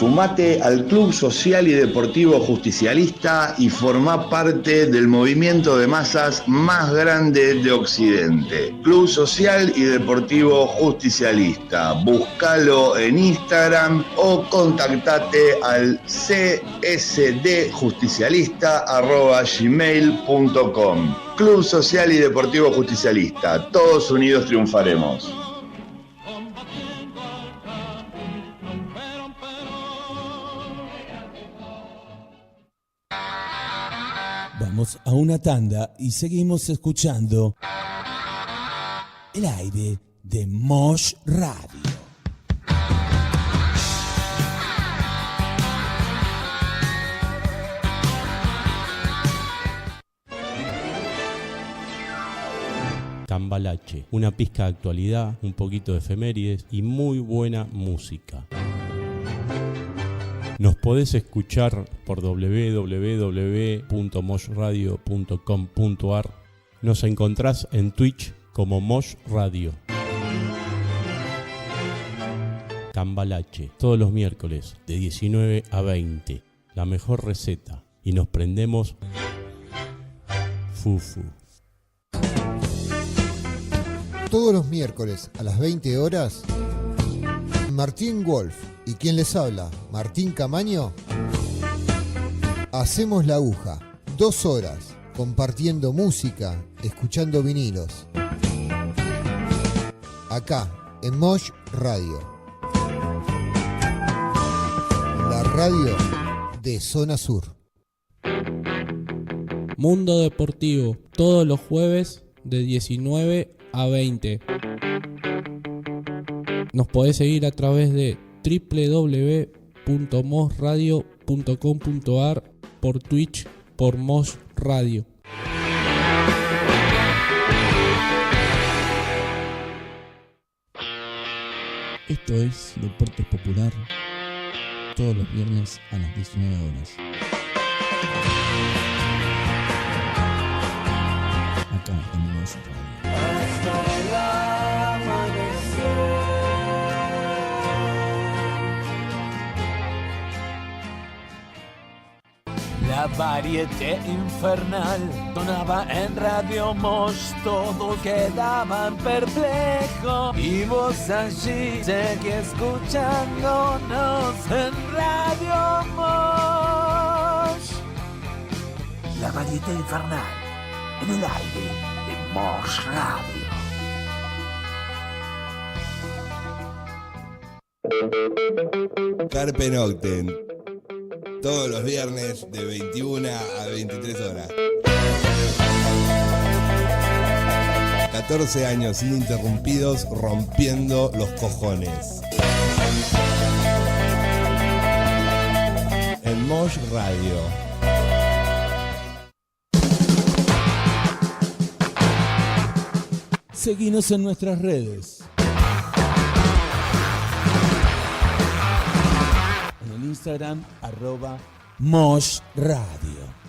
Sumate al Club Social y Deportivo Justicialista y formá parte del movimiento de masas más grande de Occidente. Club Social y Deportivo Justicialista. Búscalo en Instagram o contactate al csdjusticialista@gmail.com. Club Social y Deportivo Justicialista. Todos unidos triunfaremos. Vamos a una tanda y seguimos escuchando el aire de Mosh Radio. Cambalache, una pizca de actualidad, un poquito de efemérides y muy buena música. Nos podés escuchar por www.moshradio.com.ar. Nos encontrás en Twitch como Mosh Radio. Cambalache, todos los miércoles de 19 a 20. La mejor receta. Y nos prendemos fufu. Todos los miércoles a las 20 horas, Martín Wolf y quien les habla, Martín Camaño, hacemos la aguja. 2 horas compartiendo música, escuchando vinilos. Acá, en Mosh Radio. La radio de Zona Sur. Mundo Deportivo, todos los jueves de 19 a 20. Nos podés seguir a través de www.mosradio.com.ar, por Twitch, por Mosh Radio. Esto es Deportes Popular, todos los viernes a las 19 horas. Acá en Mosh Radio. La variedad infernal sonaba en Radio Mosh, todos quedaban perplejos y vos allí seguí escuchándonos en Radio Mosh. La variedad infernal en el aire de Mosh Radio. Carpe Noctem. Todos los viernes de 21 a 23 horas. 14 años ininterrumpidos rompiendo los cojones. En Mosh Radio. Seguinos en nuestras redes. En el Instagram, @Mosh Radio.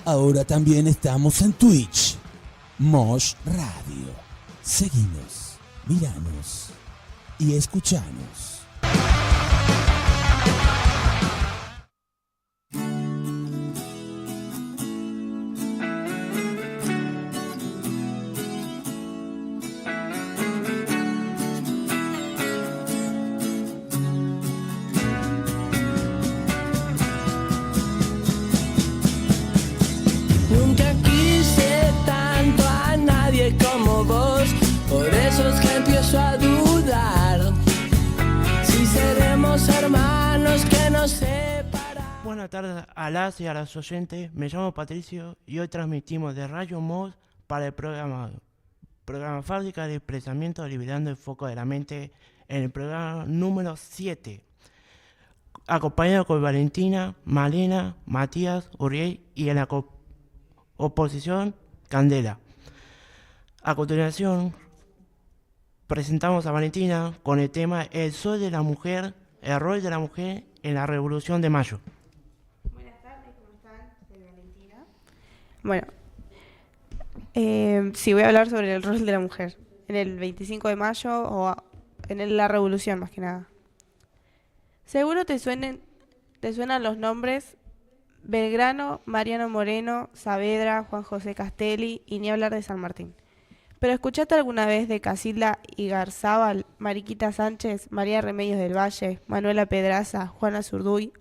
Ahora también estamos en Twitch, Mosh Radio. Seguinos, miranos y escuchanos. Nunca quise tanto a nadie como vos, por eso es que empiezo a dudar si seremos hermanos que nos separan. Buenas tardes a las y a los oyentes, me llamo Patricio y hoy transmitimos de Radio Mosh para el programa Fábrica de Expresamiento Liberando el Foco de la Mente en el programa número 7, acompañado con Valentina, Malena, Matías, Uriel y en la oposición Candela. A continuación presentamos a Valentina con el tema El Sol de la Mujer, el rol de la mujer en la Revolución de Mayo. Buenas tardes, ¿cómo están? Soy Valentina. Bueno, sí, voy a hablar sobre el rol de la mujer en el 25 de mayo o en la Revolución más que nada. Seguro te suenan los nombres Belgrano, Mariano Moreno, Saavedra, Juan José Castelli y ni hablar de San Martín. ¿Pero escuchaste alguna vez de Casilda Igarzábal, Mariquita Sánchez, María Remedios del Valle, Manuela Pedraza, Juana Zurduy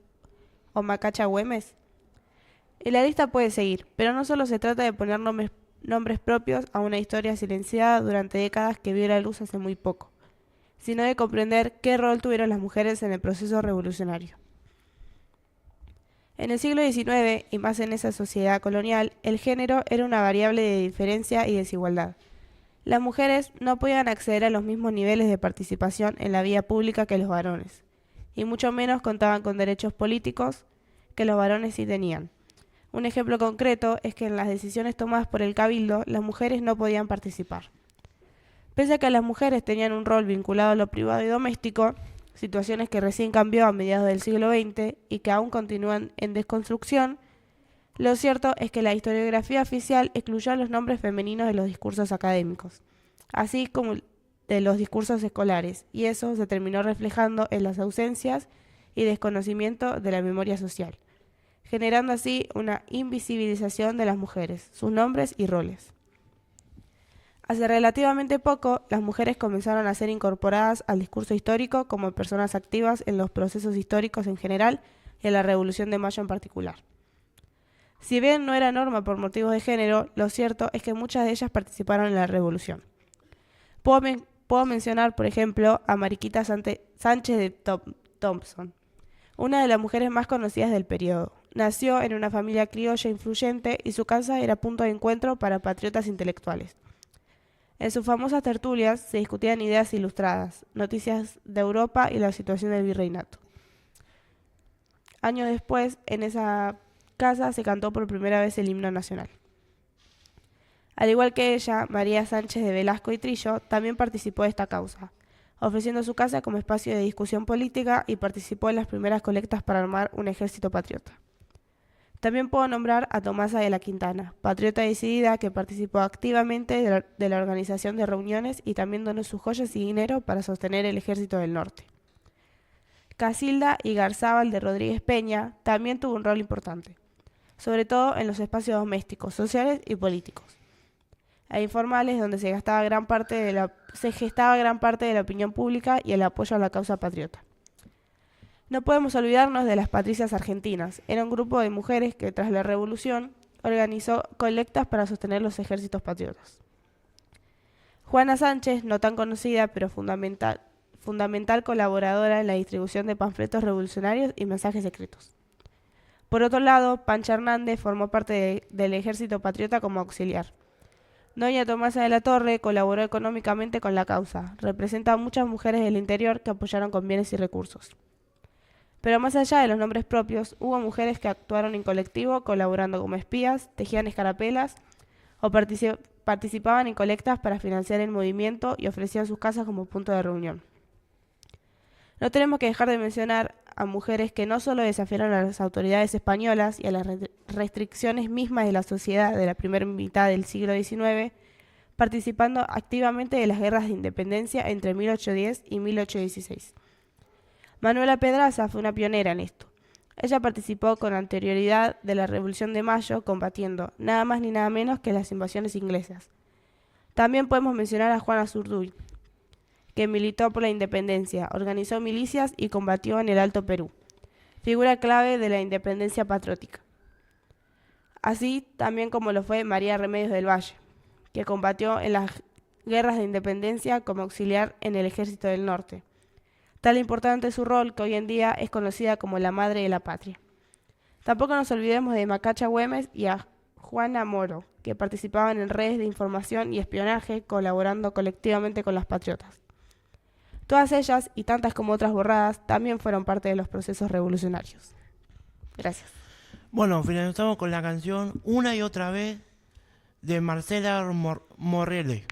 o Macacha Güemes? Y la lista puede seguir, pero no solo se trata de poner nombres propios a una historia silenciada durante décadas que vio la luz hace muy poco, sino de comprender qué rol tuvieron las mujeres en el proceso revolucionario. En el siglo XIX, y más en esa sociedad colonial, el género era una variable de diferencia y desigualdad. Las mujeres no podían acceder a los mismos niveles de participación en la vida pública que los varones, y mucho menos contaban con derechos políticos que los varones sí tenían. Un ejemplo concreto es que en las decisiones tomadas por el cabildo, las mujeres no podían participar. Pese a que las mujeres tenían un rol vinculado a lo privado y doméstico, situaciones que recién cambió a mediados del siglo XX y que aún continúan en desconstrucción, lo cierto es que la historiografía oficial excluyó los nombres femeninos de los discursos académicos, así como de los discursos escolares, y eso se terminó reflejando en las ausencias y desconocimiento de la memoria social, generando así una invisibilización de las mujeres, sus nombres y roles. Hace relativamente poco, las mujeres comenzaron a ser incorporadas al discurso histórico como personas activas en los procesos históricos en general y en la Revolución de Mayo en particular. Si bien no era norma por motivos de género, lo cierto es que muchas de ellas participaron en la Revolución. Puedo mencionar, por ejemplo, a Mariquita Sánchez de Thompson, una de las mujeres más conocidas del periodo. Nació en una familia criolla influyente y su casa era punto de encuentro para patriotas intelectuales. En sus famosas tertulias se discutían ideas ilustradas, noticias de Europa y la situación del virreinato. Años después, en esa casa se cantó por primera vez el himno nacional. Al igual que ella, María Sánchez de Velasco y Trillo también participó de esta causa, ofreciendo su casa como espacio de discusión política y participó en las primeras colectas para armar un ejército patriota. También puedo nombrar a Tomasa de la Quintana, patriota decidida que participó activamente de la organización de reuniones y también donó sus joyas y dinero para sostener el ejército del norte. Casilda Igarzábal de Rodríguez Peña también tuvo un rol importante, sobre todo en los espacios domésticos, sociales y políticos, e informales donde se gestaba gran parte de la opinión pública y el apoyo a la causa patriota. No podemos olvidarnos de las patricias argentinas. Era un grupo de mujeres que tras la revolución organizó colectas para sostener los ejércitos patriotas. Juana Sánchez, no tan conocida pero fundamental colaboradora en la distribución de panfletos revolucionarios y mensajes secretos. Por otro lado, Pancha Hernández formó parte del ejército patriota como auxiliar. Doña Tomasa de la Torre colaboró económicamente con la causa. Representa a muchas mujeres del interior que apoyaron con bienes y recursos. Pero más allá de los nombres propios, hubo mujeres que actuaron en colectivo, colaborando como espías, tejían escarapelas o participaban en colectas para financiar el movimiento y ofrecían sus casas como punto de reunión. No tenemos que dejar de mencionar a mujeres que no solo desafiaron a las autoridades españolas y a las restricciones mismas de la sociedad de la primera mitad del siglo XIX, participando activamente de las guerras de independencia entre 1810 y 1816. Manuela Pedraza fue una pionera en esto. Ella participó con anterioridad de la Revolución de Mayo, combatiendo nada más ni nada menos que las invasiones inglesas. También podemos mencionar a Juana Zurduy, que militó por la independencia, organizó milicias y combatió en el Alto Perú, figura clave de la independencia patriótica. Así también como lo fue María Remedios del Valle, que combatió en las guerras de independencia como auxiliar en el Ejército del Norte. Tal importante su rol que hoy en día es conocida como la madre de la patria. Tampoco nos olvidemos de Macacha Güemes y a Juana Moro, que participaban en redes de información y espionaje, colaborando colectivamente con las patriotas. Todas ellas, y tantas como otras borradas, también fueron parte de los procesos revolucionarios. Gracias. Bueno, finalizamos con la canción Una y otra vez de Marcela Morrelle.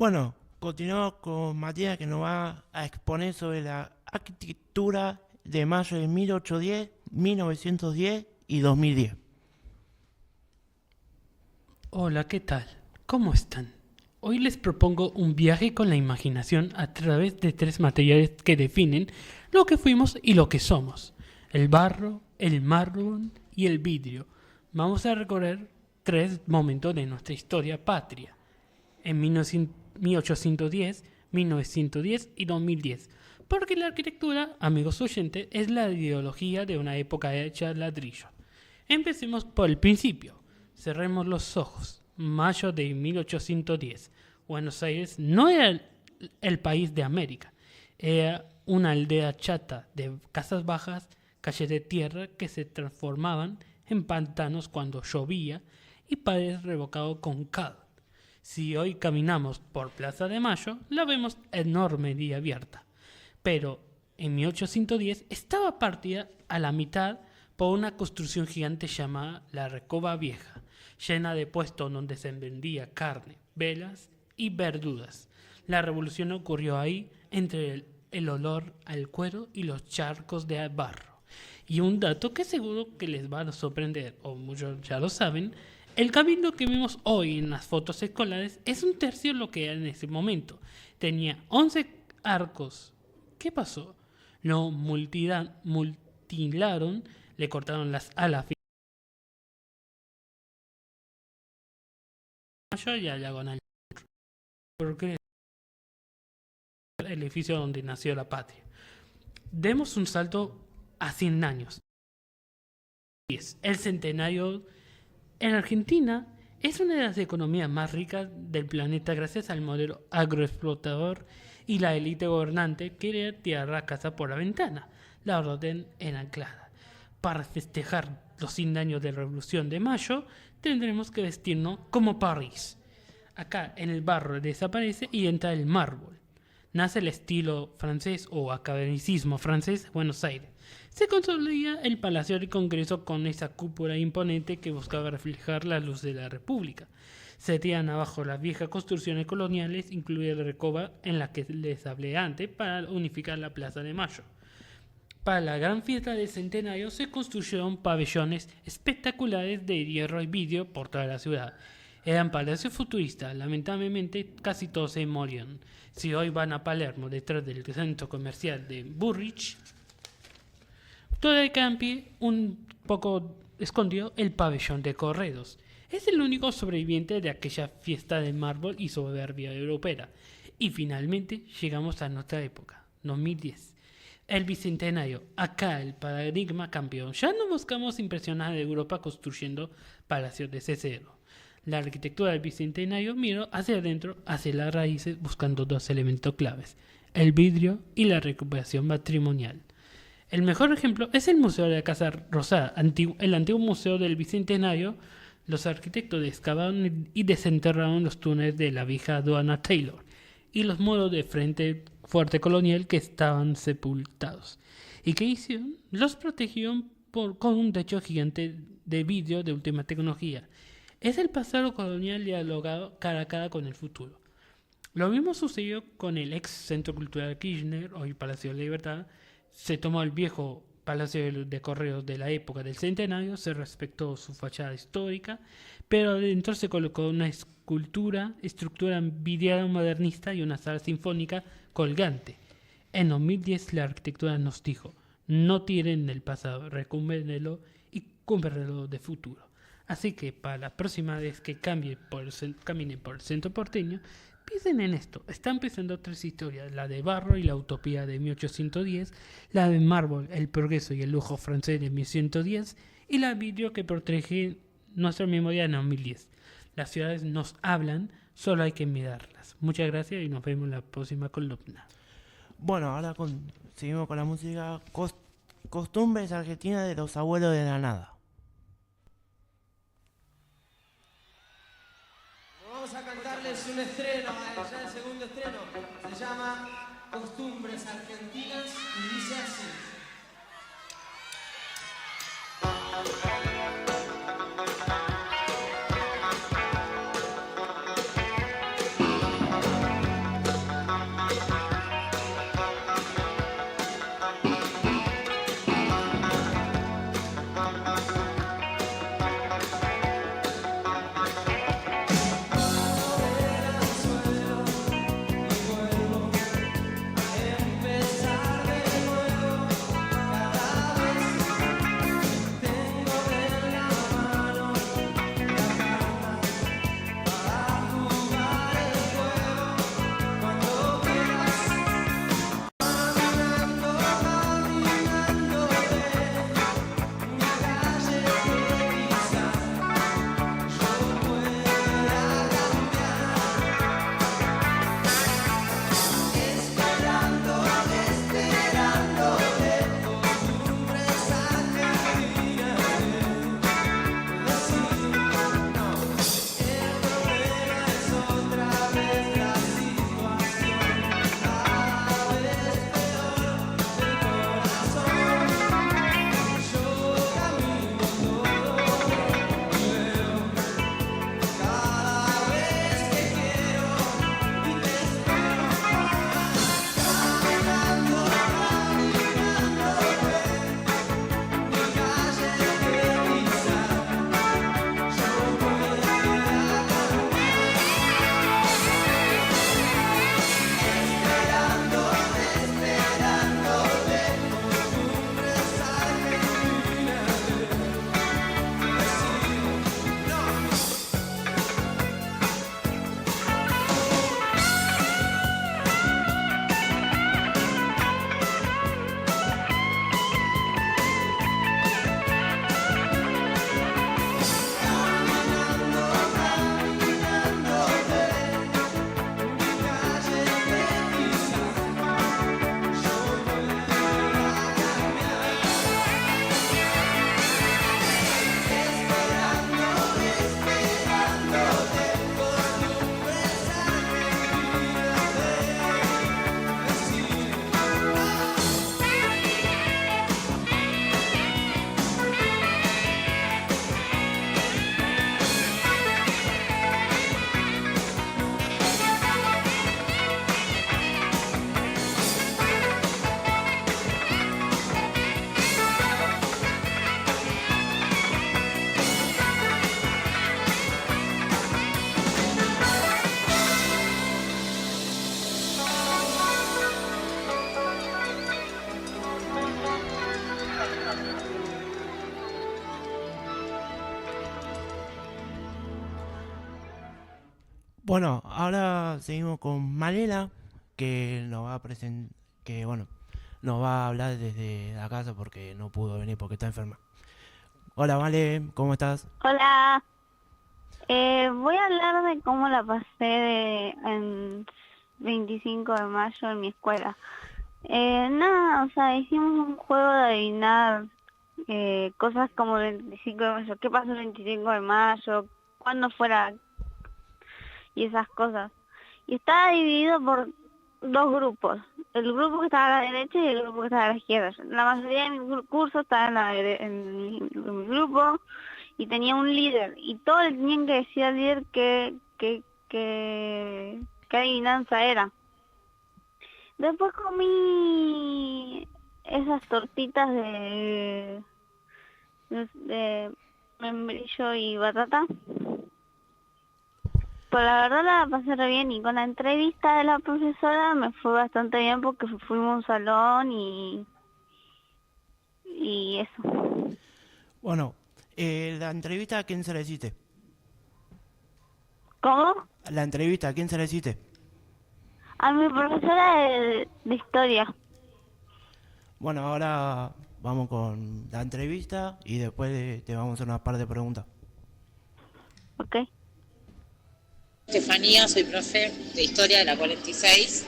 Bueno, continuamos con Matías, que nos va a exponer sobre la arquitectura de mayo de 1810, 1910 y 2010. Hola, ¿qué tal? ¿Cómo están? Hoy les propongo un viaje con la imaginación a través de 3 materiales que definen lo que fuimos y lo que somos: el barro, el mármol y el vidrio. Vamos a recorrer 3 momentos de nuestra historia patria, en 1810, 1910 y 2010, porque la arquitectura, amigos oyentes, es la ideología de una época hecha de ladrillo. Empecemos por el principio. Cerremos los ojos. Mayo de 1810. Buenos Aires no era el país de América. Era una aldea chata de casas bajas, calles de tierra que se transformaban en pantanos cuando llovía y paredes revocadas con cal. Si hoy caminamos por Plaza de Mayo, la vemos enorme y abierta. Pero en 1810 estaba partida a la mitad por una construcción gigante llamada la Recoba Vieja, llena de puestos donde se vendía carne, velas y verduras. La revolución ocurrió ahí, entre el olor al cuero y los charcos de barro. Y un dato que seguro que les va a sorprender, o muchos ya lo saben: el cabildo que vemos hoy en las fotos escolares es 1/3 lo que era en ese momento. Tenía 11 arcos. ¿Qué pasó? Lo mutilaron, le cortaron las alas y a diagonal, porque el edificio donde nació la patria. Demos un salto a 100 años. El centenario en Argentina es una de las economías más ricas del planeta gracias al modelo agroexplotador y la élite gobernante que quería tirar la casa por la ventana. La orden era clara. Para festejar los 100 años de la Revolución de Mayo, tendremos que vestirnos como París. Acá en el barro desaparece y entra el mármol. Nace el estilo francés o academicismo francés, Buenos Aires. Se consolida el Palacio del Congreso con esa cúpula imponente que buscaba reflejar la luz de la República. Se tiran abajo las viejas construcciones coloniales, incluida la Recoba en la que les hablé antes, para unificar la Plaza de Mayo. Para la gran fiesta del centenario se construyeron pabellones espectaculares de hierro y vidrio por toda la ciudad. Eran palacios futuristas, lamentablemente casi todos se murieron. Si hoy van a Palermo, detrás del centro comercial de Burrich, todavía queda en pie, un poco escondido, el pabellón de Corredos. Es el único sobreviviente de aquella fiesta de mármol y soberbia europea. Y finalmente llegamos a nuestra época, 2010. El bicentenario. Acá el paradigma cambió. Ya no buscamos impresionar a Europa construyendo palacios desde cero. La arquitectura del bicentenario miró hacia adentro, hacia las raíces, buscando 2 elementos claves: el vidrio y la recuperación patrimonial. El mejor ejemplo es el Museo de la Casa Rosada, el antiguo museo del bicentenario. Los arquitectos excavaron y desenterraron los túneles de la vieja aduana Taylor y los muros de frente fuerte colonial que estaban sepultados. ¿Y qué hicieron? Los protegieron con un techo gigante de vidrio de última tecnología. Es el pasado colonial dialogado cara a cara con el futuro. Lo mismo sucedió con el ex Centro Cultural Kirchner, hoy Palacio de la Libertad. Se tomó el viejo Palacio de Correos de la época del centenario, se respetó su fachada histórica, pero adentro se colocó una estructura vidriada modernista y una sala sinfónica colgante. En 2010 la arquitectura nos dijo: no tiren el pasado, recúmbenlo y cúmprenlo de futuro. Así que para la próxima vez que caminen por el centro porteño, piensen en esto. Están empezando 3 historias: la de barro y la utopía de 1810, la de mármol, el progreso y el lujo francés de 1110, y la vidrio que protege nuestra memoria en 2010. Las ciudades nos hablan, solo hay que mirarlas. Muchas gracias y nos vemos en la próxima columna. Bueno, ahora seguimos con la música. Costumbres argentinas de los abuelos de la nada. Vamos a cantarles un estreno, ya el segundo estreno. Se llama Costumbres Argentinas y dice así. Bueno, ahora seguimos con Malena, que nos va a nos va a hablar desde la casa porque no pudo venir porque está enferma. Hola, Male, ¿cómo estás? Hola, voy a hablar de cómo la pasé en 25 de mayo en mi escuela. Nada, o sea, hicimos un juego de adivinar cosas como el 25 de mayo, qué pasó el 25 de mayo, cuándo fuera y esas cosas. Y estaba dividido por dos grupos, el grupo que estaba a la derecha y el grupo que estaba a la izquierda. La mayoría de mi curso estaba en mi grupo y tenía un líder y todos le tenían que decir al líder qué adivinanza era. Después comí esas tortitas de membrillo y batata. Pero la verdad la pasé re bien y con la entrevista de la profesora me fue bastante bien porque fuimos a un salón y eso. Bueno, la entrevista, ¿a quién se la hiciste? ¿Cómo? La entrevista, ¿a quién se la hiciste? A mi profesora de historia. Bueno, ahora vamos con la entrevista y después te vamos a hacer una par de preguntas. Ok. Estefanía, soy profe de Historia de la 46.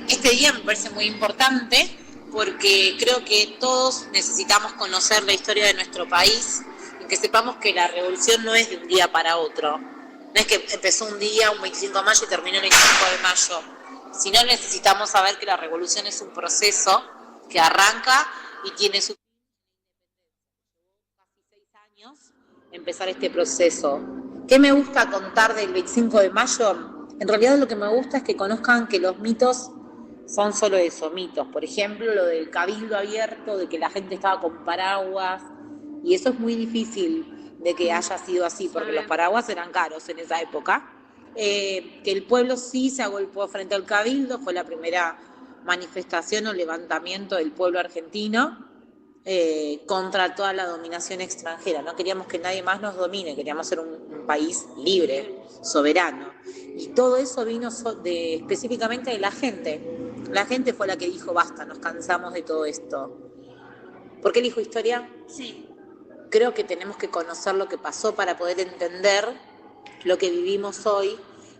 Este día me parece muy importante porque creo que todos necesitamos conocer la historia de nuestro país y que sepamos que la revolución no es de un día para otro. No es que empezó un día, un 25 de mayo y terminó el 25 de mayo, sino necesitamos saber que la revolución es un proceso que arranca y tiene su casi 6 años empezar este proceso. ¿Qué me gusta contar del 25 de mayo? En realidad lo que me gusta es que conozcan que los mitos son solo eso, mitos. Por ejemplo, lo del cabildo abierto, de que la gente estaba con paraguas, y eso es muy difícil de que haya sido así, porque los paraguas eran caros en esa época. Que el pueblo sí se agolpó frente al cabildo, fue la primera manifestación o levantamiento del pueblo argentino contra toda la dominación extranjera. No queríamos que nadie más nos domine, queríamos ser un país libre, soberano. Y todo eso vino específicamente de la gente. La gente fue la que dijo, basta, nos cansamos de todo esto. ¿Por qué elijo historia? Sí. Creo que tenemos que conocer lo que pasó para poder entender lo que vivimos hoy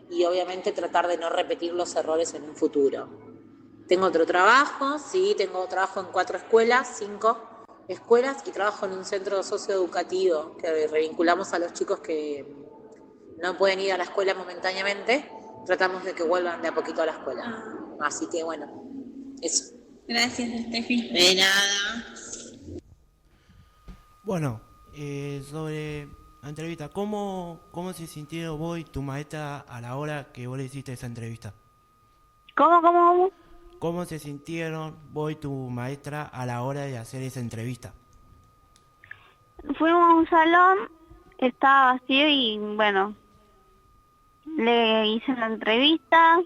y obviamente tratar de no repetir los errores en un futuro. Tengo otro trabajo, sí, tengo trabajo en 4 escuelas, 5 escuelas y trabajo en un centro socioeducativo que revinculamos a los chicos que no pueden ir a la escuela momentáneamente, tratamos de que vuelvan de a poquito a la escuela. Así que bueno, eso. Gracias, Estefi. De nada. Bueno, sobre la entrevista, ¿cómo se sintieron vos y tu maestra a la hora que vos le hiciste esa entrevista? ¿Cómo? ¿Cómo se sintieron vos y tu maestra a la hora de hacer esa entrevista? Fuimos a un salón, estaba vacío y bueno, le hice la entrevista.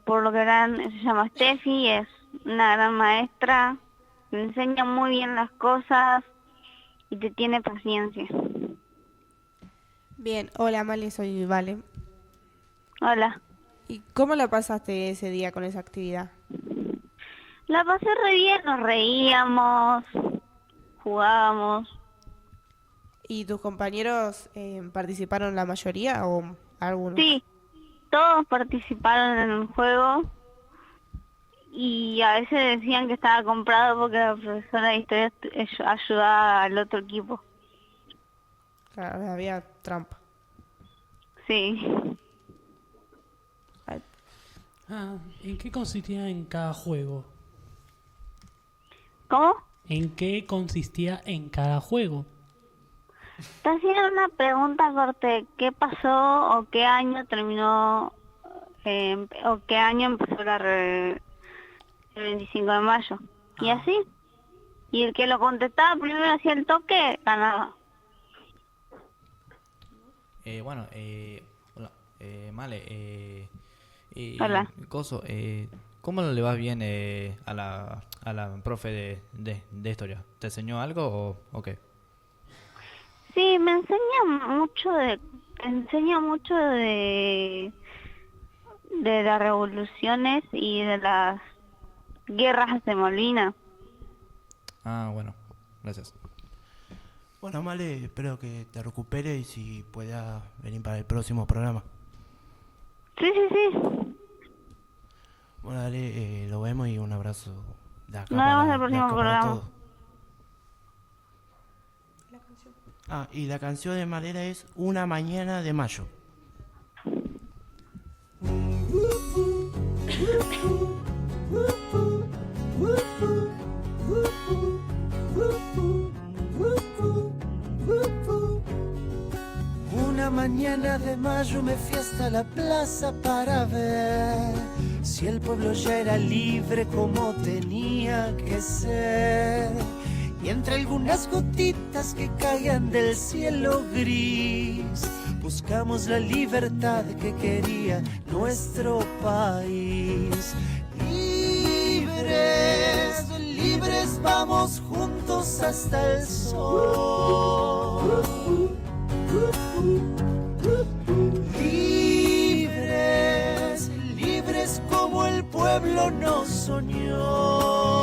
Por lo que se llama Steffi, es una gran maestra, te enseña muy bien las cosas y te tiene paciencia. Bien, hola Mali, soy Vale. Hola. ¿Y cómo la pasaste ese día con esa actividad? La pasé re bien, nos reíamos, jugábamos. ¿Y tus compañeros participaron la mayoría o algunos? Sí, todos participaron en el juego y a veces decían que estaba comprado porque la profesora de historia ayudaba al otro equipo. Claro, había trampa. Sí. ¿En qué consistía en cada juego? ¿Cómo? ¿En qué consistía en cada juego? Te hacían una pregunta corte, ¿qué pasó o qué año terminó o qué año empezó el 25 de mayo? Y así. Y el que lo contestaba primero hacía el toque, ganaba. Hola, Male, Hola. Coso, ¿cómo le va bien a la profe de historia? ¿Te enseñó algo o qué? Sí, me enseña mucho de las revoluciones y de las guerras de Malvinas. Ah, bueno, gracias. Bueno, Male, espero que te recuperes y puedas venir para el próximo programa. Sí. Bueno, dale, lo vemos y un abrazo de acá. Nos vemos en el de próximo acá para programa. todos. Ah, y la canción de Malera es Una mañana de mayo. Una mañana de mayo me fui hasta la plaza para ver si el pueblo ya era libre como tenía que ser. Y entre algunas gotitas que caían del cielo gris, buscamos la libertad que quería nuestro país. Libres, libres vamos juntos hasta el sol. Libres, libres como el pueblo nos soñó.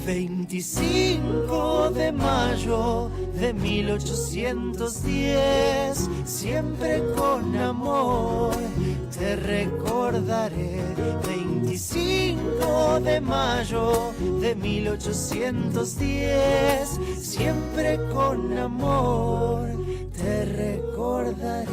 25 de mayo de 1810, siempre con amor te recordaré. 25 de mayo de 1810, siempre con amor te recordaré.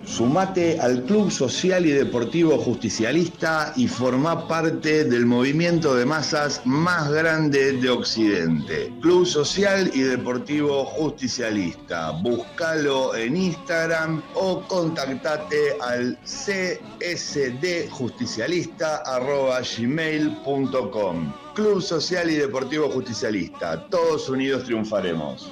Sumate al Club Social y Deportivo Justicialista y formá parte del movimiento de masas más grande de Occidente. Club Social y Deportivo Justicialista. Búscalo en Instagram o contactate al csdjusticialista@gmail.com. Club Social y Deportivo Justicialista. Todos unidos triunfaremos.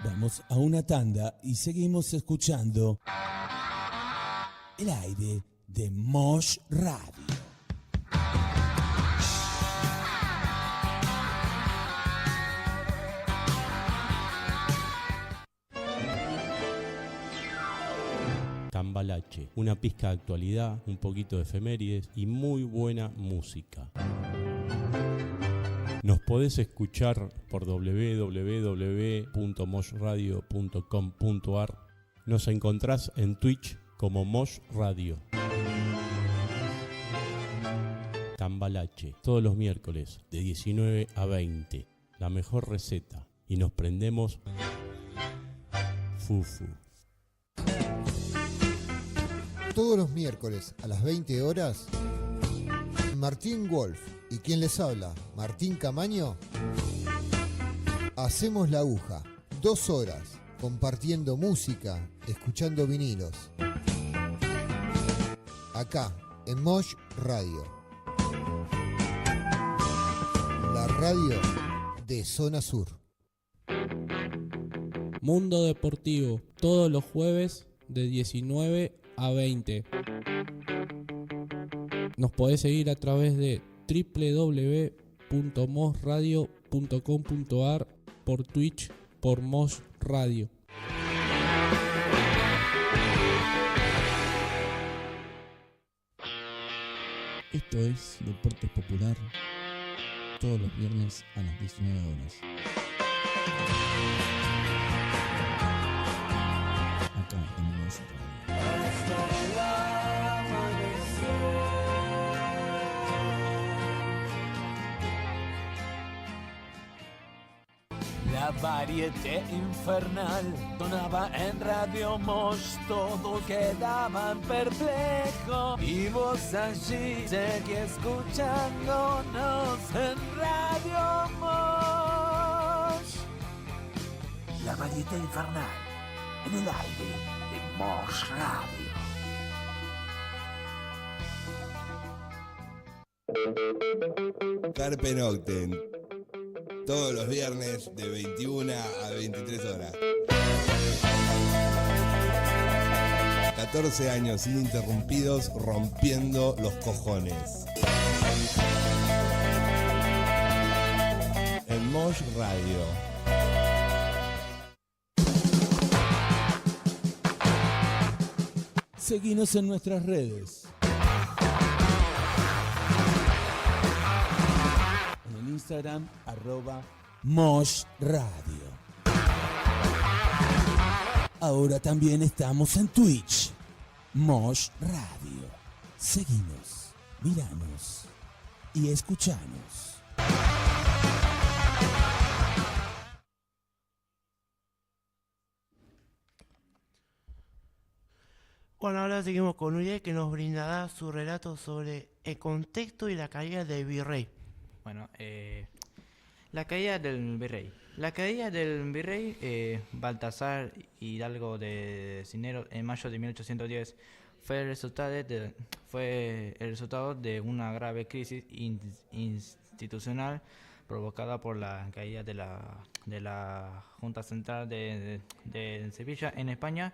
Vamos a una tanda y seguimos escuchando el aire de Mosh Radio. Cambalache, una pizca de actualidad, un poquito de efemérides y muy buena música. Nos podés escuchar por www.moshradio.com.ar. Nos encontrás en Twitch como Mosh Radio. Cambalache, todos los miércoles de 19 a 20. La mejor receta. Y nos prendemos fufu. Todos los miércoles a las 20 horas, Martín Wolf y quien les habla, Martín Camaño, hacemos la aguja. 2 horas compartiendo música, escuchando vinilos. Acá, en Mosh Radio. La radio de Zona Sur. Mundo Deportivo, todos los jueves de 19 a 20. Nos podés seguir a través de www.moshradio.com.ar, por Twitch, por Mosh Radio. Esto es Deportes Popular, todos los viernes a las 19 horas. Acá en Mosh Radio. La variedad infernal sonaba en Radio Mosh, todos quedaban perplejos y vos allí seguí escuchándonos en Radio Mosh. La variedad infernal, en el aire de Mosh Radio. Carpe Noctem. Todos los viernes de 21 a 23 horas. 14 años ininterrumpidos rompiendo los cojones. En Mosh Radio. Seguinos en nuestras redes. En el Instagram, @Mosh Radio. Ahora también estamos en Twitch. Mosh Radio. Seguinos, miranos y escuchanos. Bueno, ahora seguimos con Uriel, que nos brindará su relato sobre el contexto y la caída del virrey. Bueno, la caída del virrey. La caída del virrey Baltasar Hidalgo de Cisneros en mayo de 1810 fue el resultado de una grave crisis institucional provocada por la caída de la Junta Central de Sevilla en España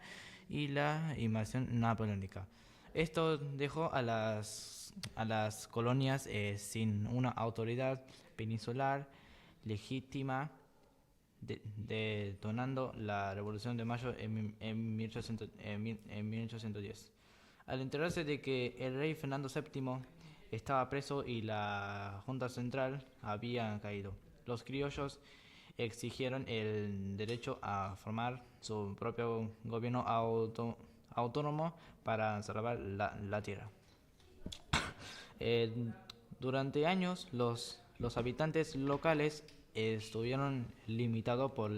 y la invasión napoleónica. Esto dejó a las colonias sin una autoridad peninsular legítima, detonando la Revolución de Mayo en 1810. Al enterarse de que el rey Fernando VII estaba preso y la Junta Central había caído, los criollos exigieron el derecho a formar su propio gobierno autónomo para salvar la tierra. Durante años, los habitantes locales estuvieron limitados por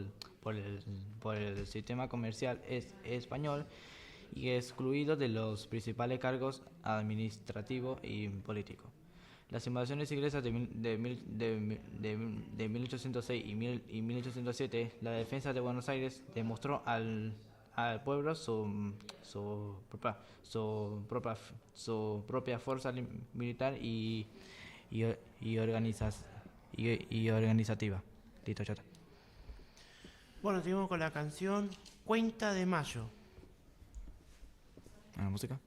el sistema comercial español y excluidos de los principales cargos administrativos y políticos. Las invasiones inglesas de 1806 y 1807, la defensa de Buenos Aires demostró al pueblo su propia fuerza militar y organizativa. Listo, chata. Bueno, seguimos con la canción Cuenta de Mayo. ¿La música?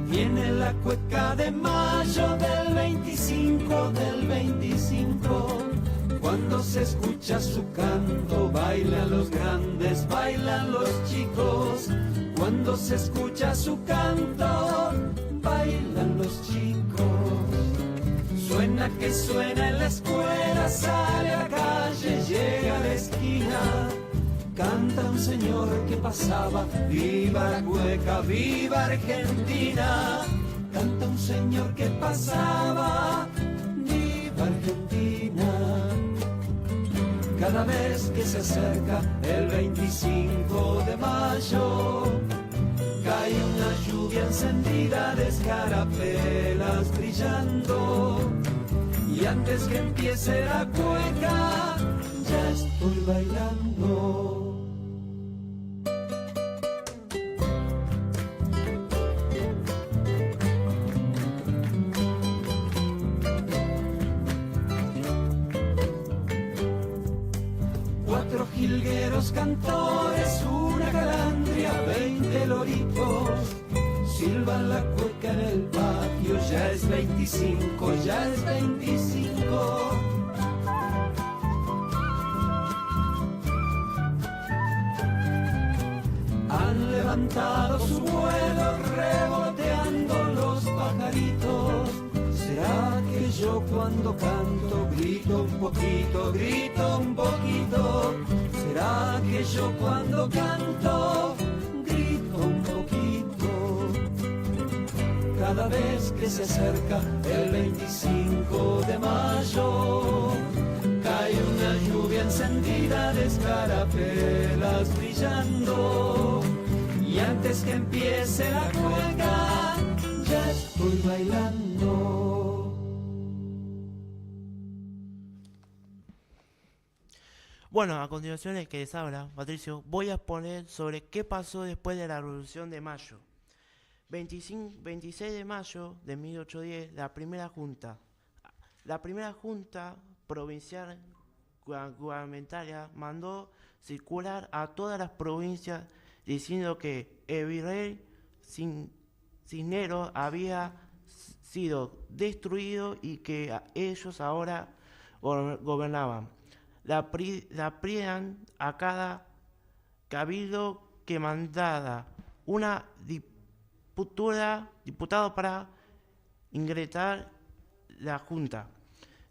Viene la cueca de mayo del 25, cuando se escucha su canto, bailan los grandes, bailan los chicos. Cuando se escucha su canto, bailan los chicos. Suena que suena en la escuela, sale a la calle, llega a la esquina. Canta un señor que pasaba, viva la cueca, viva Argentina. Canta un señor que pasaba, viva Argentina. Cada vez que se acerca el 25 de mayo, cae una lluvia encendida de escarapelas brillando. Y antes que empiece la cueca, ya estoy bailando. 4 jilgueros cantores, una calandria, 20 loritos, silban la cueca en el patio, ya es 25, ya es 25. Han levantado su vuelo, revoloteando los pajaritos. ¿Será que yo cuando canto grito un poquito, grito un poquito? ¿Será que yo cuando canto grito un poquito? Cada vez que se acerca el 25 de mayo, cae una lluvia encendida de escarapelas brillando. Y antes que empiece la cueca, ya estoy bailando. Bueno, a continuación el que les habla, Patricio, voy a exponer sobre qué pasó después de la Revolución de Mayo. 26 de mayo de 1810, la primera junta provincial gubernamental mandó circular a todas las provincias diciendo que el virrey Cisneros había sido destruido y que ellos ahora gobernaban. La pidieron a cada cabildo que mandara una diputado para ingresar la junta.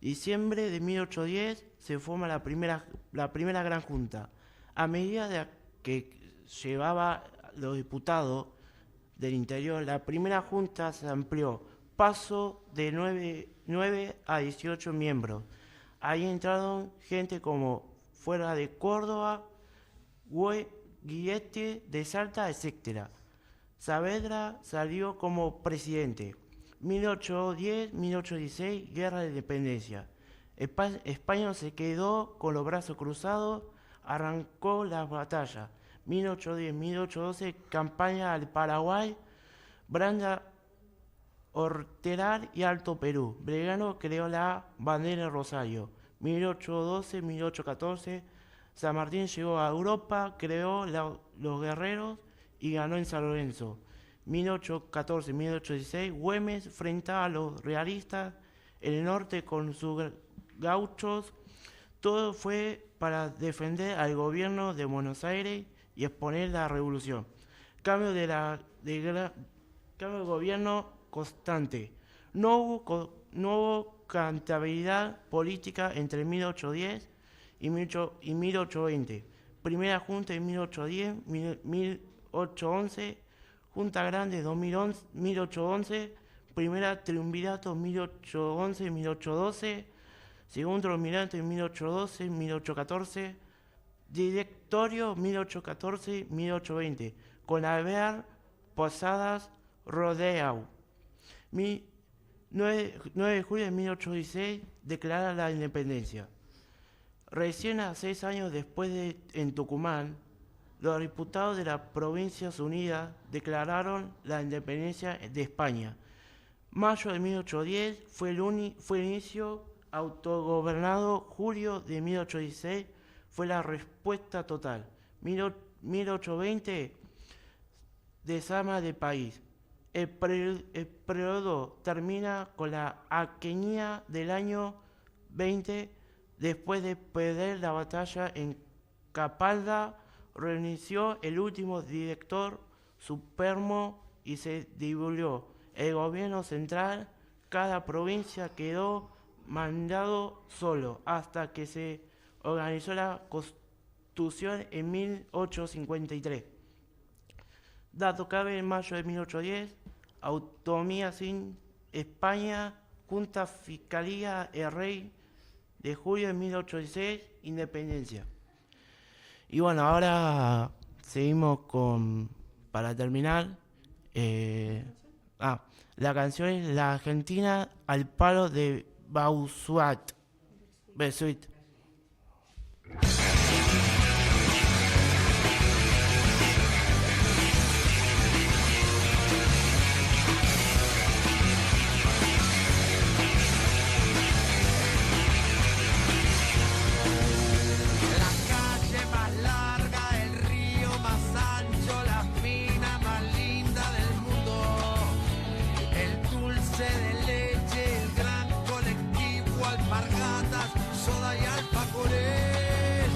Diciembre de 1810 se forma la primera gran junta. A medida de que llevaba los diputados del interior, la primera junta se amplió, pasó de 9 a 18 miembros. Ahí entraron gente como fuera de Córdoba, Guillete de Salta, etc. Saavedra salió como presidente. 1810-1816, Guerra de Independencia. España se quedó con los brazos cruzados, arrancó las batallas. 1810-1812, campaña al Paraguay, Branda, Hortelar y Alto Perú. Belgrano creó la bandera de Rosario. 1812-1814, San Martín llegó a Europa, creó los guerreros y ganó en San Lorenzo. 1814-1816, Güemes enfrentaba a los realistas en el norte con sus gauchos. Todo fue para defender al gobierno de Buenos Aires y exponer la revolución. Cambio de gobierno constante. No hubo contabilidad política entre 1810 y 1820. Primera junta en 1810, 1811, Junta Grande 1811, Primera Triunvirato 1811-1812, Segundo Almirante en 1812-1814, Directorio 1814-1820, con Alvear, Posadas, Rodeau. 9 de julio de 1816 declara la independencia. Recién a 6 años después en Tucumán, los diputados de las Provincias Unidas declararon la independencia de España. Mayo de 1810 fue el inicio autogobernado. Julio de 1816 fue la respuesta total. 1820 desarma del país. El periodo termina con la alquimia del año 20. Después de perder la batalla en Capalda, reinició el último director supremo y se disolvió el gobierno central. Cada provincia quedó mandado solo hasta que se organizó la Constitución en 1853. Dato clave: en mayo de 1810, autonomía sin España, Junta Fiscalía, el Rey. De julio de 1816, independencia. Y bueno, ahora seguimos para terminar, la canción es La Argentina al palo de Bausuat. Besuit. Soda y alfajores,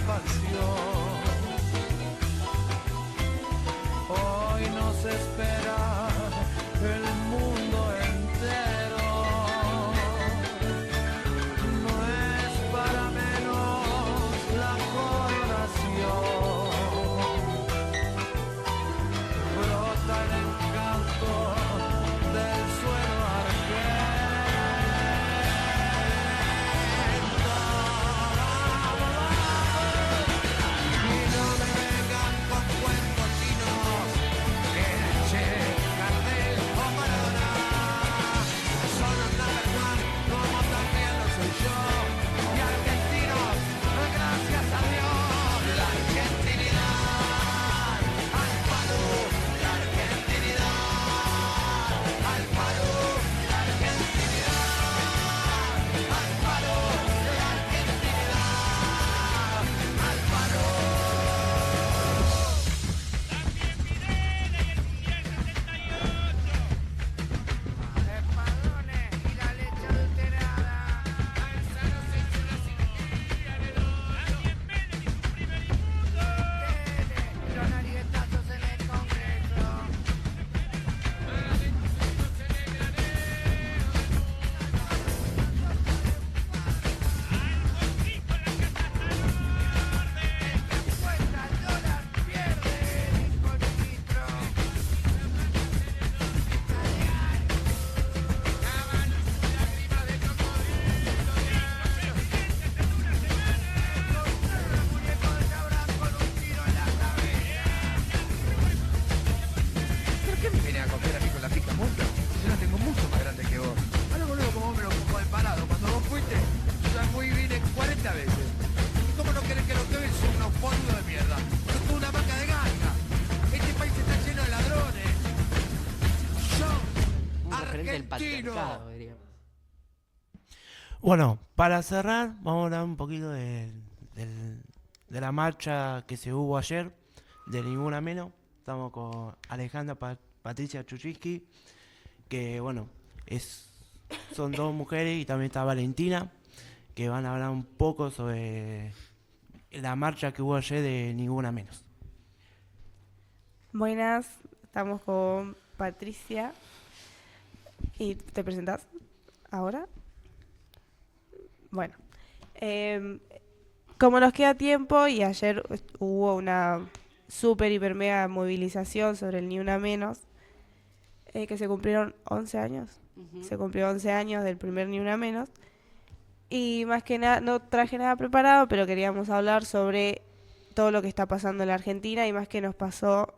pasión. Hoy nos espera el mundo entero. No es para menos la coronación. Brota el encanto del suelo argento. Y no me vengan con cuentos chinos, que el Che, Gardel o Maradona son los number one, como también lo soy yo. Y argentinos, gracias a Dios, la argentinidad al palo, la argentinidad al palo, la argentinidad al palo, la argentinidad al palo. Los nariguetazos en el Congreso. Cuenta el dólar, pierde el ministro. ¿Por qué me viene a copiar a mí con la pica mucho? Yo la tengo mucho más grande que vos. Ahora boludo, como vos me lo empujó de parado. Cuando vos fuiste, yo ya fui y vine 40 veces. ¿Y cómo no querés que los pibes son unos boludos de mierda? Son toda una marca de ganga. Este país está lleno de ladrones. Yo, Un referente del argentino. patriarcado, diría. Bueno, para cerrar, vamos a hablar un poquito de la marcha que se hubo ayer, de Ninguna Menos. Estamos con Alejandra Patricia Chuchinsky, que bueno, son dos mujeres, y también está Valentina, que van a hablar un poco sobre la marcha que hubo ayer de Ninguna Menos. Buenas, estamos con Patricia. ¿Y te presentás ahora? Bueno, como nos queda tiempo y ayer hubo una super hiper mega movilización sobre el Ni Una Menos, que se cumplieron 11 años. Ujú. Se cumplió 11 años del primer Ni Una Menos. Y más que nada, no traje nada preparado, pero queríamos hablar sobre todo lo que está pasando en la Argentina, y más que nos pasó,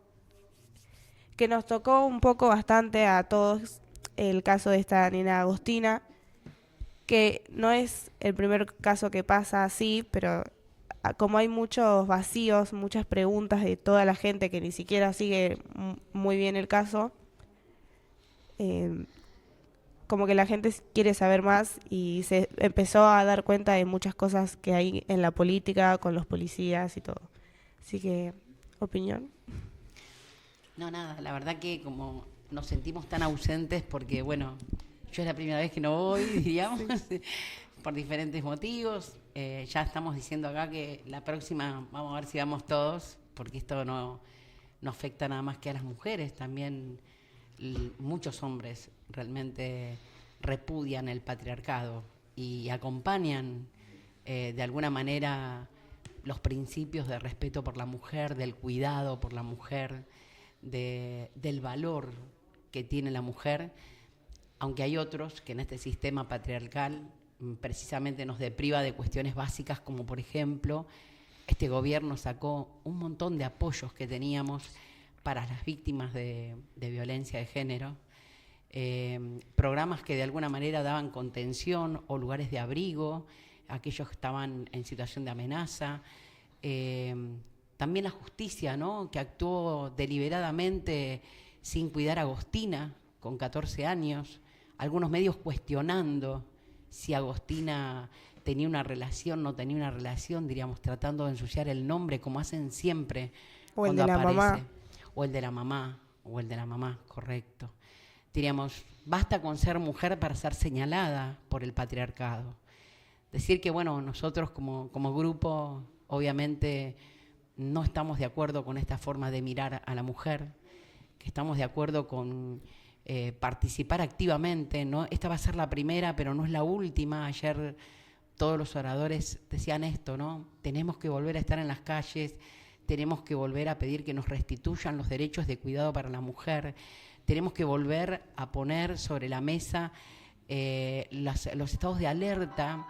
que nos tocó un poco bastante a todos el caso de esta nena Agostina, que no es el primer caso que pasa así, pero como hay muchos vacíos, muchas preguntas de toda la gente que ni siquiera sigue muy bien el caso, como que la gente quiere saber más, y se empezó a dar cuenta de muchas cosas que hay en la política, con los policías y todo. Así que, ¿opinión? No, nada, la verdad que como nos sentimos tan ausentes porque, bueno, yo es la primera vez que no voy, diríamos, por diferentes motivos. Ya estamos diciendo acá que la próxima vamos a ver si vamos todos, porque esto no afecta nada más que a las mujeres, también muchos hombres realmente repudian el patriarcado y acompañan de alguna manera los principios de respeto por la mujer, del cuidado por la mujer, del valor que tiene la mujer, aunque hay otros que en este sistema patriarcal precisamente nos depriva de cuestiones básicas, como por ejemplo, este gobierno sacó un montón de apoyos que teníamos para las víctimas de violencia de género, programas que de alguna manera daban contención o lugares de abrigo a aquellos que estaban en situación de amenaza. También la justicia, ¿no?, que actuó deliberadamente sin cuidar a Agostina, con 14 años, algunos medios cuestionando si Agostina tenía una relación, no tenía una relación, diríamos, tratando de ensuciar el nombre, como hacen siempre O el cuando de la aparece. mamá. O el de la mamá, o el de la mamá, correcto. Diríamos, basta con ser mujer para ser señalada por el patriarcado. Decir que, bueno, nosotros como grupo obviamente no estamos de acuerdo con esta forma de mirar a la mujer, que estamos de acuerdo con participar activamente, ¿no? Esta va a ser la primera, pero no es la última. Ayer todos los oradores decían esto, ¿no? Tenemos que volver a estar en las calles, tenemos que volver a pedir que nos restituyan los derechos de cuidado para la mujer, tenemos que volver a poner sobre la mesa los estados de alerta.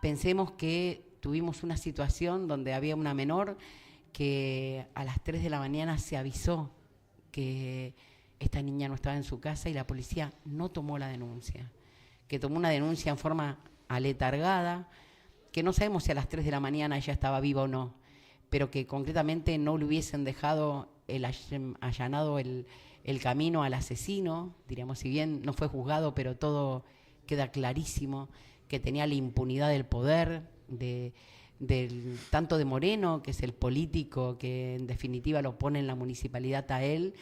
Pensemos que tuvimos una situación donde había una menor que a las 3 de la mañana se avisó que esta niña no estaba en su casa y la policía no tomó la denuncia, que tomó una denuncia en forma aletargada, que no sabemos si a las 3 de la mañana ella estaba viva o no, pero que concretamente no le hubiesen dejado allanado el camino al asesino, diríamos, si bien no fue juzgado, pero todo queda clarísimo, que tenía la impunidad del poder, tanto de Moreno, que es el político que en definitiva lo pone en la municipalidad a él,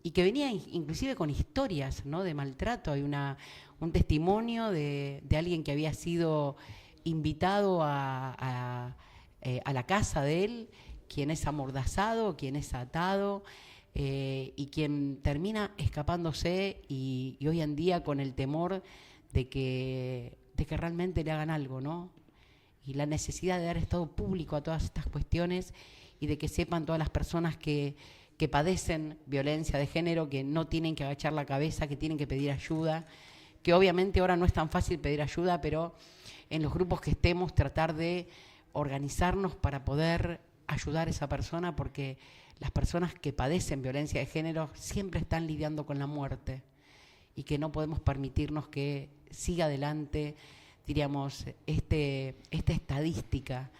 y que venía inclusive con historias, ¿no?, de maltrato. Hay un testimonio de alguien que había sido invitado a la casa de él, quien es amordazado, quien es atado, y quien termina escapándose y hoy en día con el temor de que realmente le hagan algo, ¿no? Y la necesidad de dar estado público a todas estas cuestiones y de que sepan todas las personas que padecen violencia de género, que no tienen que agachar la cabeza, que tienen que pedir ayuda, que obviamente ahora no es tan fácil pedir ayuda, pero en los grupos que estemos tratar de organizarnos para poder ayudar a esa persona, porque las personas que padecen violencia de género siempre están lidiando con la muerte y que no podemos permitirnos que siga adelante, diríamos, esta estadística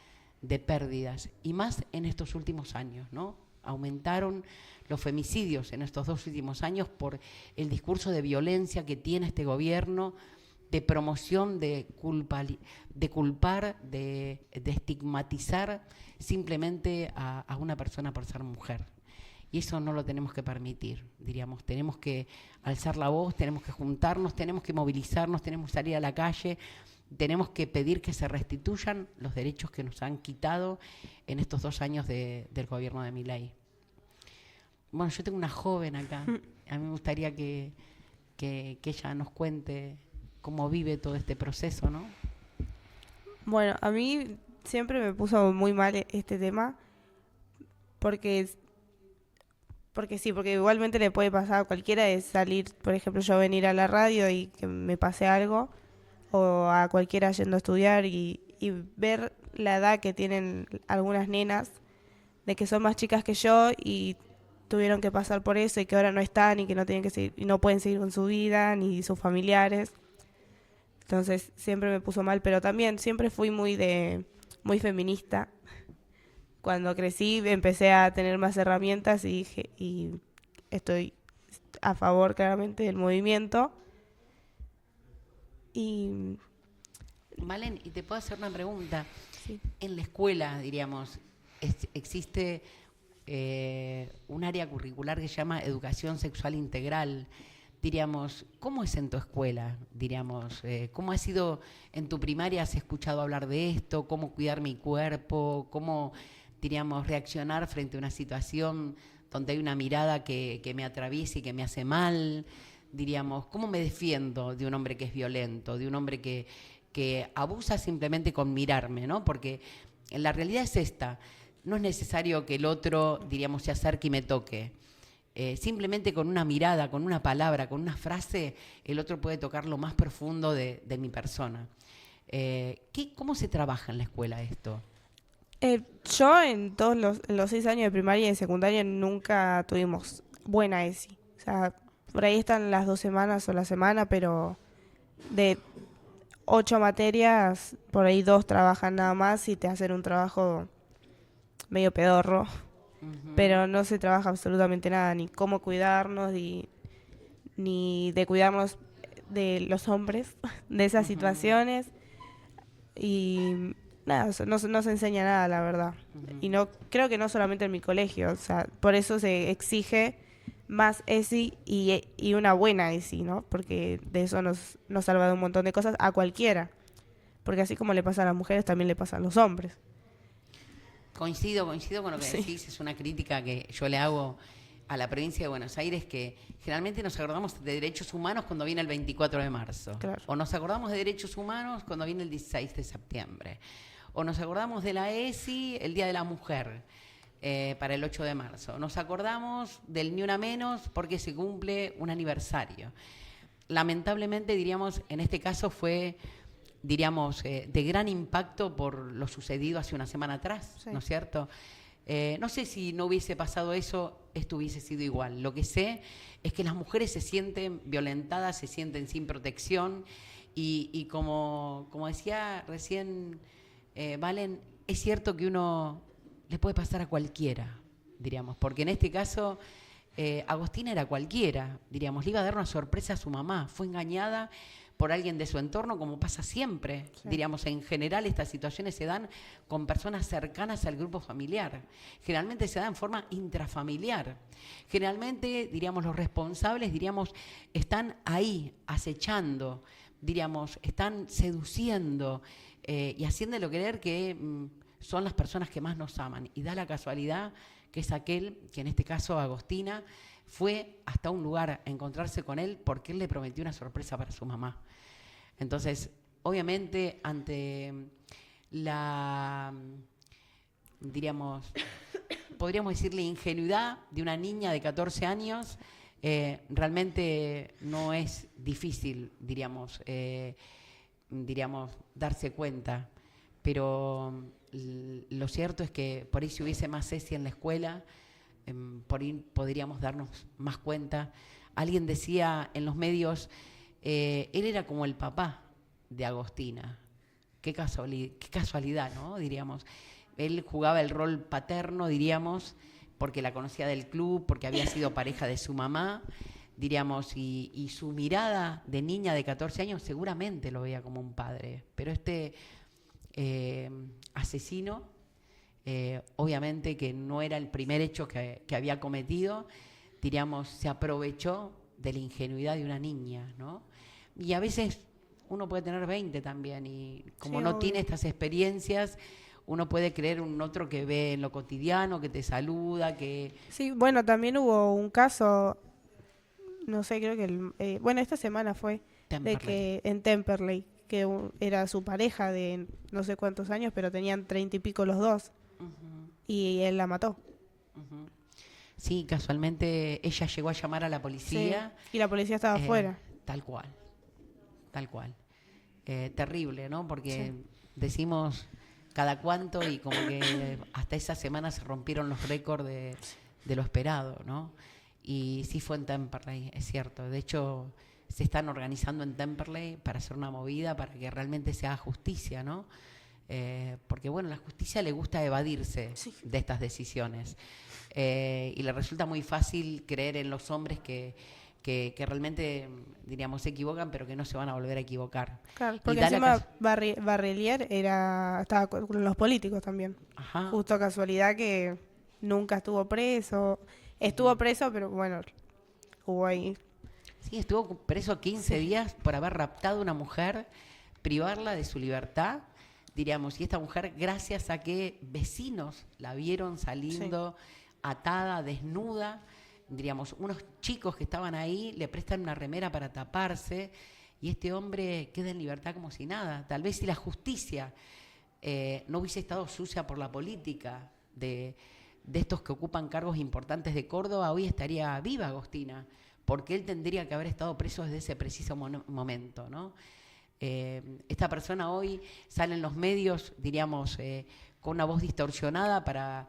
de pérdidas, y más en estos últimos años, ¿no? Aumentaron los femicidios en estos 2 últimos años por el discurso de violencia que tiene este gobierno, de promoción, de culpar, de estigmatizar simplemente a una persona por ser mujer. Y eso no lo tenemos que permitir, diríamos. Tenemos que alzar la voz, tenemos que juntarnos, tenemos que movilizarnos, tenemos que salir a la calle, tenemos que pedir que se restituyan los derechos que nos han quitado en estos 2 años del gobierno de Milei. Bueno, yo tengo una joven acá. A mí me gustaría que ella nos cuente cómo vive todo este proceso, ¿no? Bueno, a mí siempre me puso muy mal este tema, porque igualmente le puede pasar a cualquiera de salir, por ejemplo, yo venir a la radio y que me pase algo, o a cualquiera yendo a estudiar y ver la edad que tienen algunas nenas, de que son más chicas que yo y tuvieron que pasar por eso y que ahora no están y que no tienen que seguir y no pueden seguir con su vida ni sus familiares. Entonces siempre me puso mal, pero también siempre fui muy feminista. Cuando crecí empecé a tener más herramientas y estoy a favor claramente del movimiento. Y Malen, y te puedo hacer una pregunta. Sí. En la escuela, diríamos, existe un área curricular que se llama Educación Sexual Integral. Diríamos, ¿cómo es en tu escuela? Diríamos, ¿cómo ha sido en tu primaria? ¿Has escuchado hablar de esto? ¿Cómo cuidar mi cuerpo? ¿Cómo, diríamos, reaccionar frente a una situación donde hay una mirada que me atraviesa y que me hace mal? Diríamos, ¿cómo me defiendo de un hombre que es violento, de un hombre que abusa simplemente con mirarme, ¿no? Porque la realidad es esta, no es necesario que el otro, diríamos, se acerque y me toque. Simplemente con una mirada, con una palabra, con una frase, el otro puede tocar lo más profundo de mi persona. ¿Cómo se trabaja en la escuela esto? Yo en todos los 6 años de primaria y de secundaria nunca tuvimos buena ESI. O sea, por ahí están las 2 semanas o la semana, pero de 8 materias, por ahí 2 trabajan nada más y te hacen un trabajo medio pedorro. Uh-huh. Pero no se trabaja absolutamente nada, ni cómo cuidarnos, ni de cuidarnos de los hombres, de esas situaciones. Y nada, no se enseña nada, la verdad. Uh-huh. Y no creo que no solamente en mi colegio, o sea, por eso se exige más ESI y una buena ESI, ¿no? Porque de eso nos salva de un montón de cosas a cualquiera. Porque así como le pasa a las mujeres, también le pasa a los hombres. Coincido con lo que decís, es una crítica que yo le hago a la provincia de Buenos Aires, que generalmente nos acordamos de derechos humanos cuando viene el 24 de marzo, o nos acordamos de derechos humanos cuando viene el 16 de septiembre, o nos acordamos de la ESI el Día de la Mujer, para el 8 de marzo, nos acordamos del Ni Una Menos porque se cumple un aniversario. Lamentablemente, diríamos, en este caso fue, diríamos, de gran impacto por lo sucedido hace una semana atrás, ¿no es cierto? No sé si no hubiese pasado eso, esto hubiese sido igual. Lo que sé es que las mujeres se sienten violentadas, se sienten sin protección y como decía recién Valen, es cierto que uno le puede pasar a cualquiera, diríamos, porque en este caso Agostina era cualquiera, diríamos, le iba a dar una sorpresa a su mamá, fue engañada por alguien de su entorno, como pasa siempre. Sí. Diríamos, en general estas situaciones se dan con personas cercanas al grupo familiar. Generalmente se da en forma intrafamiliar. Generalmente, diríamos, los responsables, diríamos, están ahí acechando, diríamos, están seduciendo y haciéndolo creer que son las personas que más nos aman. Y da la casualidad que es aquel, que en este caso Agostina, fue hasta un lugar a encontrarse con él porque él le prometió una sorpresa para su mamá. Entonces, obviamente, ante la, diríamos, podríamos decirle ingenuidad de una niña de 14 años, realmente no es difícil, diríamos, darse cuenta. Pero lo cierto es que por ahí si hubiese más Ceci en la escuela, por ahí podríamos darnos más cuenta. Alguien decía en los medios, él era como el papá de Agostina. Qué casualidad, ¿no? Diríamos. Él jugaba el rol paterno, diríamos, porque la conocía del club, porque había sido pareja de su mamá, diríamos, y su mirada de niña de 14 años seguramente lo veía como un padre. Pero este asesino, obviamente que no era el primer hecho que había cometido, diríamos, se aprovechó de la ingenuidad de una niña, ¿no? Y a veces uno puede tener 20 también, y como no tiene estas experiencias, uno puede creer un otro que ve en lo cotidiano, que te saluda, que... Sí, bueno, también hubo un caso, no sé, creo que, bueno, esta semana fue, de que en Temperley, que era su pareja de no sé cuántos años, pero tenían 30 y pico los dos. Y él la mató. Sí, casualmente ella llegó a llamar a la policía. Sí, y la policía estaba afuera. Tal cual. Terrible, ¿no? Porque decimos cada cuánto y como que hasta esa semana se rompieron los récords de lo esperado, ¿no? Y sí fue en Temperley, es cierto. De hecho, se están organizando en Temperley para hacer una movida para que realmente se haga justicia, ¿no? Porque, bueno, la justicia le gusta evadirse de estas decisiones. Y le resulta muy fácil creer en los hombres que realmente, diríamos, se equivocan, pero que no se van a volver a equivocar. Claro, porque encima Barrelier estaba con los políticos también. Ajá. Justo casualidad que nunca estuvo preso. Estuvo preso, pero bueno, hubo ahí... Sí, estuvo preso 15 días por haber raptado a una mujer, privarla de su libertad, diríamos, y esta mujer, gracias a que vecinos la vieron saliendo atada, desnuda, diríamos, unos chicos que estaban ahí le prestan una remera para taparse y este hombre queda en libertad como si nada. Tal vez si la justicia no hubiese estado sucia por la política de estos que ocupan cargos importantes de Córdoba, hoy estaría viva Agostina, porque él tendría que haber estado preso desde ese preciso momento, ¿no? Esta persona hoy sale en los medios, diríamos, con una voz distorsionada para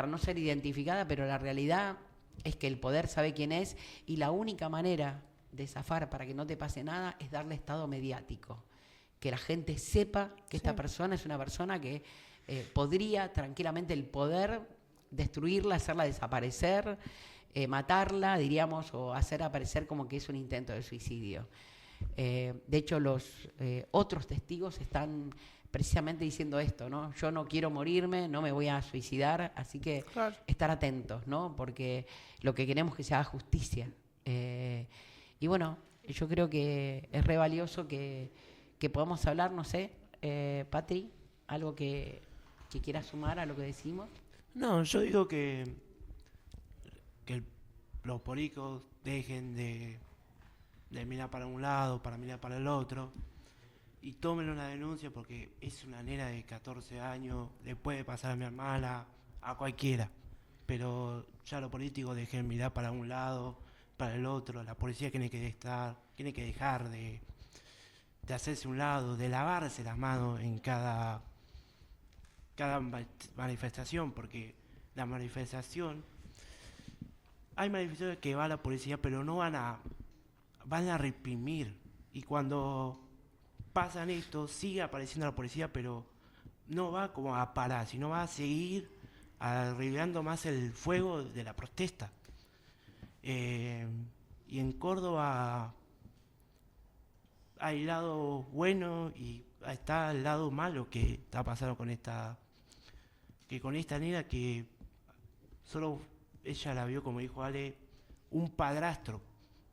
no ser identificada, pero la realidad es que el poder sabe quién es y la única manera de zafar para que no te pase nada es darle estado mediático. Que la gente sepa que esta persona es una persona que podría tranquilamente el poder destruirla, hacerla desaparecer, matarla, diríamos, o hacer aparecer como que es un intento de suicidio. De hecho, los otros testigos están precisamente diciendo esto, ¿no? Yo no quiero morirme, no me voy a suicidar, así que estar atentos, ¿no? Porque lo que queremos es que se haga justicia. Y bueno, yo creo que es re valioso que podamos hablar, no sé, Patri, algo que que quiera sumar a lo que decimos. No, yo digo que los políticos dejen de mirar para un lado, para mirar para el otro, y tomen una denuncia, porque es una nena de 14 años, le puede pasar a mi hermana, a cualquiera, pero ya los políticos dejen de mirar para un lado, para el otro. La policía tiene que dejar de hacerse un lado, de lavarse las manos en cada manifestación, porque la manifestación, hay manifestaciones que va la policía, pero no van a reprimir, y cuando pasan esto, sigue apareciendo la policía, pero no va como a parar, sino va a seguir arreglando más el fuego de la protesta. Y en Córdoba hay el lado bueno y está el lado malo que está pasando con esta nena, que solo ella la vio, como dijo Ale, un padrastro,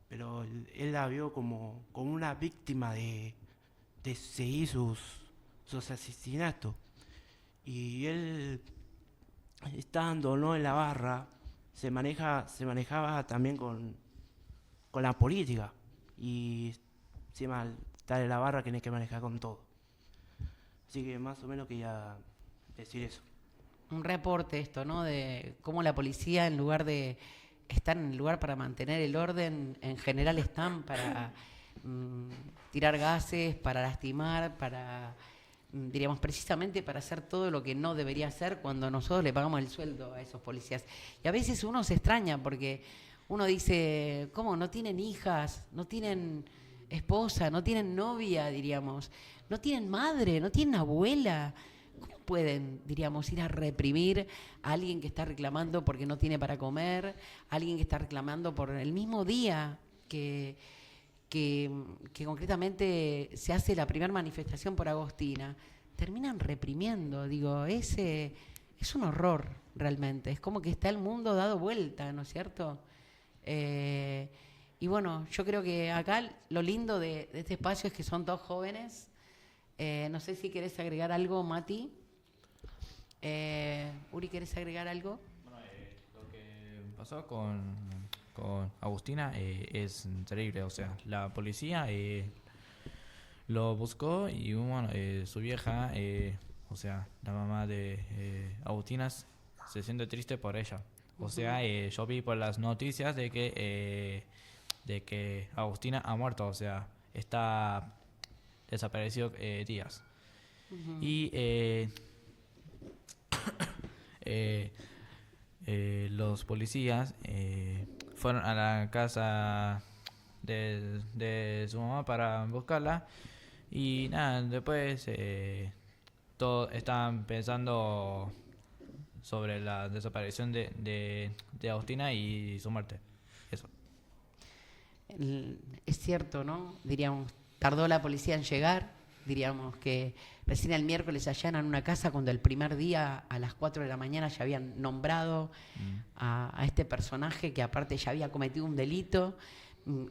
pero él la vio como una víctima de seguir sus asesinatos. Y él, estando no en la barra, se manejaba también con la política, y encima estar en la barra tiene que manejar con todo. Así que más o menos quería decir eso. Un reporte esto, ¿no? De cómo la policía, en lugar de estar en el lugar para mantener el orden, en general están para tirar gases, para lastimar, para, diríamos, precisamente para hacer todo lo que no debería hacer, cuando nosotros le pagamos el sueldo a esos policías. Y a veces uno se extraña porque uno dice, ¿cómo? ¿No tienen hijas? ¿No tienen esposa? ¿No tienen novia, diríamos? ¿No tienen madre? ¿No tienen abuela? ¿Cómo pueden, diríamos, ir a reprimir a alguien que está reclamando porque no tiene para comer, a alguien que está reclamando por el mismo día que concretamente se hace la primera manifestación por Agostina? Terminan reprimiendo, digo, es un horror realmente, es como que está el mundo dado vuelta, ¿no es cierto? Y bueno, yo creo que acá lo lindo de este espacio es que son todos jóvenes. No sé si querés agregar algo, Mati. Uri, ¿querés agregar algo? Bueno, lo que pasó con Agustina es terrible. O sea, la policía lo buscó y bueno, su vieja, o sea, la mamá de Agustina, se siente triste por ella. O sea, yo vi por las noticias de que Agustina ha muerto, o sea, está desaparecido días. Uh-huh. Y los policías fueron a la casa de su mamá para buscarla, y nada, después todos estaban pensando sobre la desaparición de Agustina y su muerte. Eso. Es cierto, ¿no? Diríamos, tardó la policía en llegar. Diríamos que recién el miércoles allanan una casa cuando el primer día a las 4 de la mañana ya habían nombrado a este personaje, que aparte ya había cometido un delito,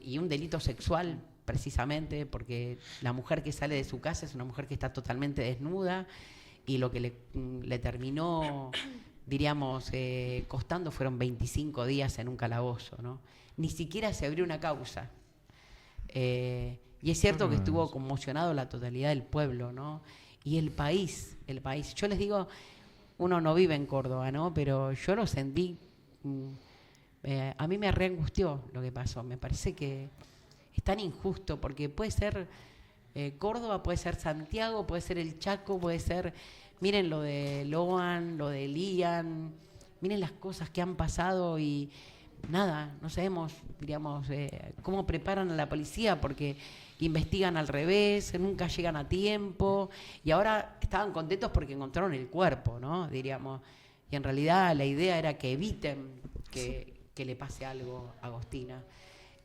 y un delito sexual precisamente, porque la mujer que sale de su casa es una mujer que está totalmente desnuda, y lo que le terminó, diríamos, costando fueron 25 días en un calabozo, ¿no? Ni siquiera se abrió una causa. Y es cierto que estuvo conmocionado la totalidad del pueblo, ¿no? Y el país. Yo les digo, uno no vive en Córdoba, ¿no? Pero yo lo sentí, a mí me reangustió lo que pasó. Me parece que es tan injusto, porque puede ser Córdoba, puede ser Santiago, puede ser el Chaco, puede ser, miren lo de Loan, lo de Lian, miren las cosas que han pasado, y nada, no sabemos, diríamos, cómo preparan a la policía, porque investigan al revés, nunca llegan a tiempo, y ahora estaban contentos porque encontraron el cuerpo, ¿no? Diríamos, y en realidad la idea era que eviten que le pase algo a Agostina.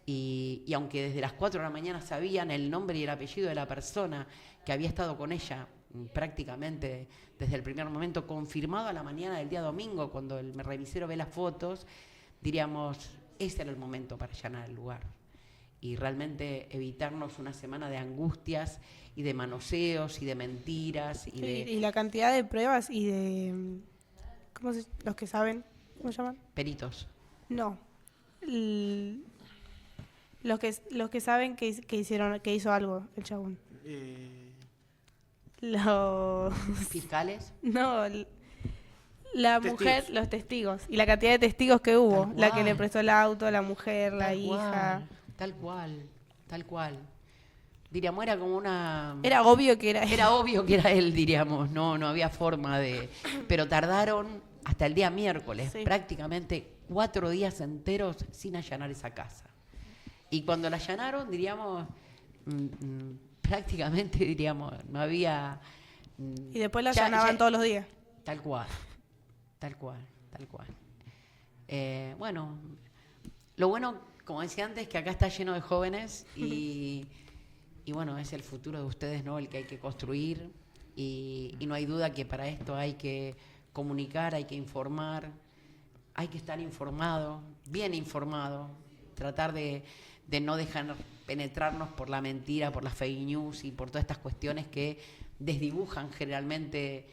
Y aunque desde las 4 de la mañana sabían el nombre y el apellido de la persona que había estado con ella prácticamente desde el primer momento, confirmado a la mañana del día domingo, cuando el revisero ve las fotos, diríamos, ese era el momento para allanar el lugar. y realmente evitarnos una semana de angustias y de manoseos y de mentiras y la cantidad de pruebas y de los que saben, ¿cómo se llaman? Peritos. No. Los que saben que hizo algo el chabón. Los fiscales. No, la mujer, los testigos y la cantidad de testigos que hubo, la que le prestó el auto, la mujer, la hija. Tal cual. Diríamos, era como una... Era obvio que era él. Era obvio que era él, diríamos, no había forma de... Pero tardaron hasta el día miércoles, prácticamente 4 días enteros sin allanar esa casa. Y cuando la allanaron, diríamos, prácticamente, diríamos, no había... Y después la allanaban todos los días. Tal cual. Bueno, lo bueno, como decía antes, que acá está lleno de jóvenes y bueno, es el futuro de ustedes, ¿no? El que hay que construir y no hay duda que para esto hay que comunicar, hay que informar, hay que estar informado, bien informado, tratar de no dejar penetrarnos por la mentira, por las fake news y por todas estas cuestiones que desdibujan generalmente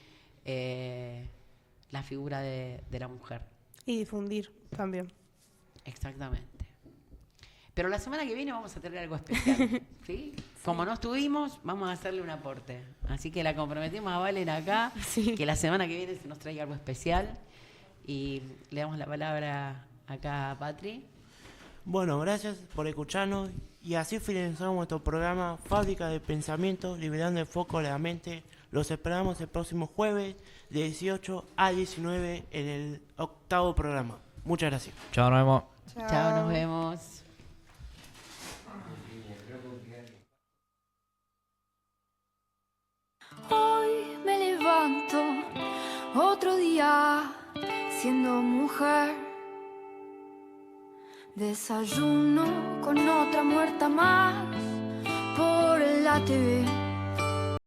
la figura de la mujer. Y difundir también. Exactamente. Pero la semana que viene vamos a tener algo especial, ¿sí? Como no estuvimos, vamos a hacerle un aporte. Así que la comprometimos a Valen acá, que la semana que viene se nos traiga algo especial. Y le damos la palabra acá a Patri. Bueno, gracias por escucharnos. Y así finalizamos nuestro programa Fábrica de Pensamiento, liberando el foco de la mente. Los esperamos el próximo jueves de 18 a 19 en el 8º programa. Muchas gracias. Chao, nos vemos. Chao, nos vemos. Hoy me levanto otro día siendo mujer. Desayuno con otra muerta más por la TV.